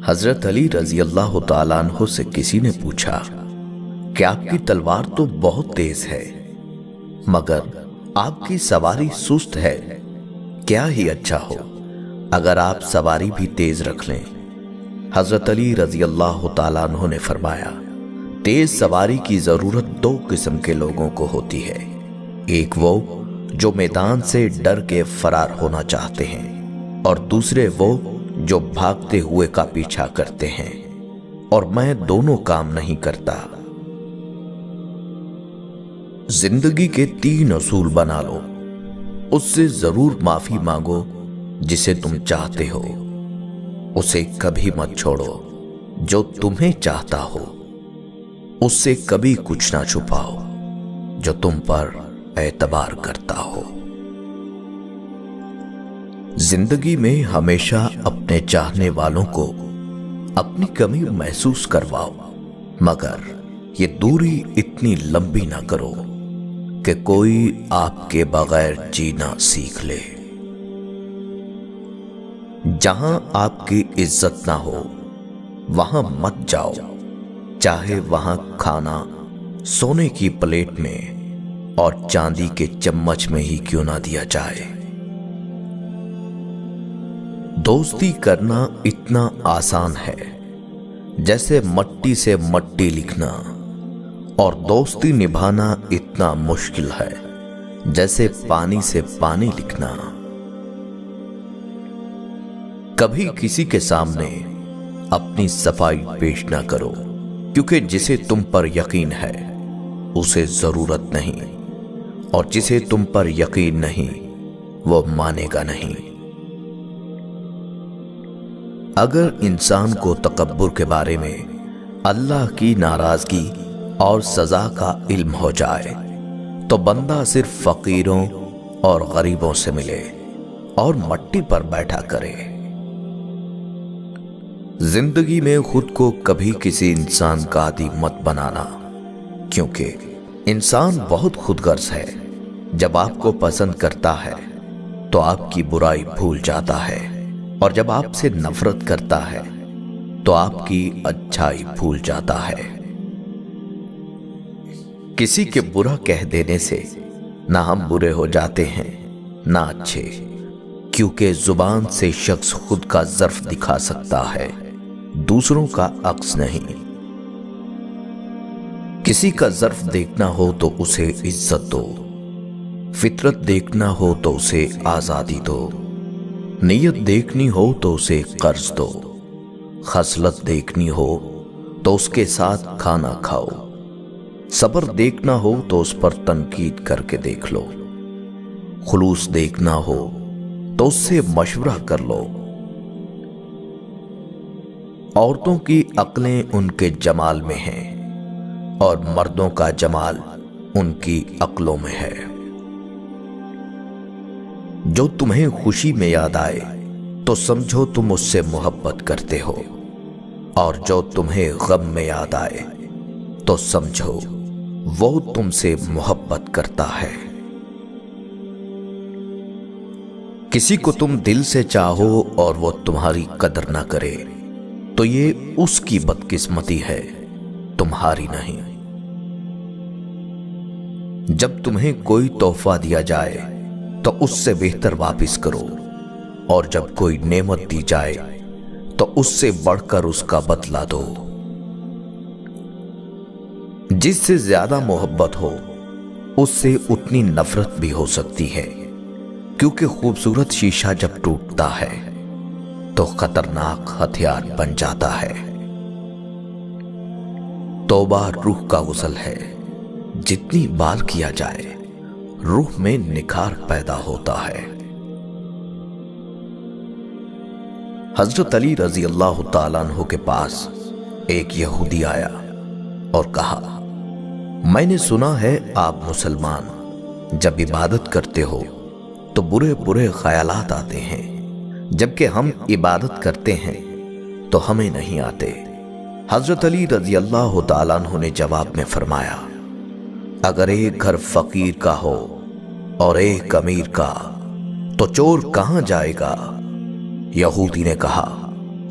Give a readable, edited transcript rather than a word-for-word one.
حضرت علی رضی اللہ تعالیٰ عنہ سے کسی نے پوچھا کہ آپ کی تلوار تو بہت تیز ہے مگر آپ کی سواری سست ہے، کیا ہی اچھا ہو اگر آپ سواری بھی تیز رکھ لیں۔ حضرت علی رضی اللہ تعالیٰ عنہ نے فرمایا، تیز سواری کی ضرورت دو قسم کے لوگوں کو ہوتی ہے، ایک وہ جو میدان سے ڈر کے فرار ہونا چاہتے ہیں اور دوسرے وہ جو بھاگتے ہوئے کا پیچھا کرتے ہیں، اور میں دونوں کام نہیں کرتا۔ زندگی کے 3 اصول بنا لو، اس سے ضرور معافی مانگو جسے تم چاہتے ہو، اسے کبھی مت چھوڑو جو تمہیں چاہتا ہو، اس سے کبھی کچھ نہ چھپاؤ جو تم پر اعتبار کرتا ہو۔ زندگی میں ہمیشہ اپنے چاہنے والوں کو اپنی کمی محسوس کرواؤ، مگر یہ دوری اتنی لمبی نہ کرو کہ کوئی آپ کے بغیر جینا سیکھ لے۔ جہاں آپ کی عزت نہ ہو وہاں مت جاؤ، چاہے وہاں کھانا سونے کی پلیٹ میں اور چاندی کے چمچ میں ہی کیوں نہ دیا جائے۔ دوستی کرنا اتنا آسان ہے جیسے مٹی سے مٹی لکھنا، اور دوستی نبھانا اتنا مشکل ہے جیسے پانی سے پانی لکھنا۔ کبھی کسی کے سامنے اپنی صفائی پیش نہ کرو، کیونکہ جسے تم پر یقین ہے اسے ضرورت نہیں، اور جسے تم پر یقین نہیں وہ مانے گا نہیں۔ اگر انسان کو تکبر کے بارے میں اللہ کی ناراضگی اور سزا کا علم ہو جائے تو بندہ صرف فقیروں اور غریبوں سے ملے اور مٹی پر بیٹھا کرے۔ زندگی میں خود کو کبھی کسی انسان کا عادی مت بنانا، کیونکہ انسان بہت خود غرض ہے۔ جب آپ کو پسند کرتا ہے تو آپ کی برائی بھول جاتا ہے، اور جب آپ سے نفرت کرتا ہے تو آپ کی اچھائی بھول جاتا ہے۔ کسی کے برا کہہ دینے سے نہ ہم برے ہو جاتے ہیں نہ اچھے، کیونکہ زبان سے شخص خود کا ظرف دکھا سکتا ہے، دوسروں کا عکس نہیں۔ کسی کا ظرف دیکھنا ہو تو اسے عزت دو، فطرت دیکھنا ہو تو اسے آزادی دو، نیت دیکھنی ہو تو اسے قرض دو، خصلت دیکھنی ہو تو اس کے ساتھ کھانا کھاؤ، صبر دیکھنا ہو تو اس پر تنقید کر کے دیکھ لو، خلوص دیکھنا ہو تو اس سے مشورہ کر لو۔ عورتوں کی عقلیں ان کے جمال میں ہیں اور مردوں کا جمال ان کی عقلوں میں ہے۔ جو تمہیں خوشی میں یاد آئے تو سمجھو تم اس سے محبت کرتے ہو، اور جو تمہیں غم میں یاد آئے تو سمجھو وہ تم سے محبت کرتا ہے۔ کسی کو تم دل سے چاہو اور وہ تمہاری قدر نہ کرے تو یہ اس کی بدقسمتی ہے، تمہاری نہیں۔ جب تمہیں کوئی تحفہ دیا جائے تو اس سے بہتر واپس کرو، اور جب کوئی نعمت دی جائے تو اس سے بڑھ کر اس کا بدلہ دو۔ جس سے زیادہ محبت ہو اس سے اتنی نفرت بھی ہو سکتی ہے، کیونکہ خوبصورت شیشہ جب ٹوٹتا ہے تو خطرناک ہتھیار بن جاتا ہے۔ توبہ روح کا غسل ہے، جتنی بار کیا جائے روح میں نکھار پیدا ہوتا ہے۔ حضرت علی رضی اللہ تعالیٰ عنہ کے پاس ایک یہودی آیا اور کہا، میں نے سنا ہے آپ مسلمان جب عبادت کرتے ہو تو برے برے خیالات آتے ہیں، جبکہ ہم عبادت کرتے ہیں تو ہمیں نہیں آتے۔ حضرت علی رضی اللہ تعالیٰ عنہ نے جواب میں فرمایا، اگر ایک گھر فقیر کا ہو اور ایک امیر کا تو چور کہاں جائے گا؟ یہودی نے کہا،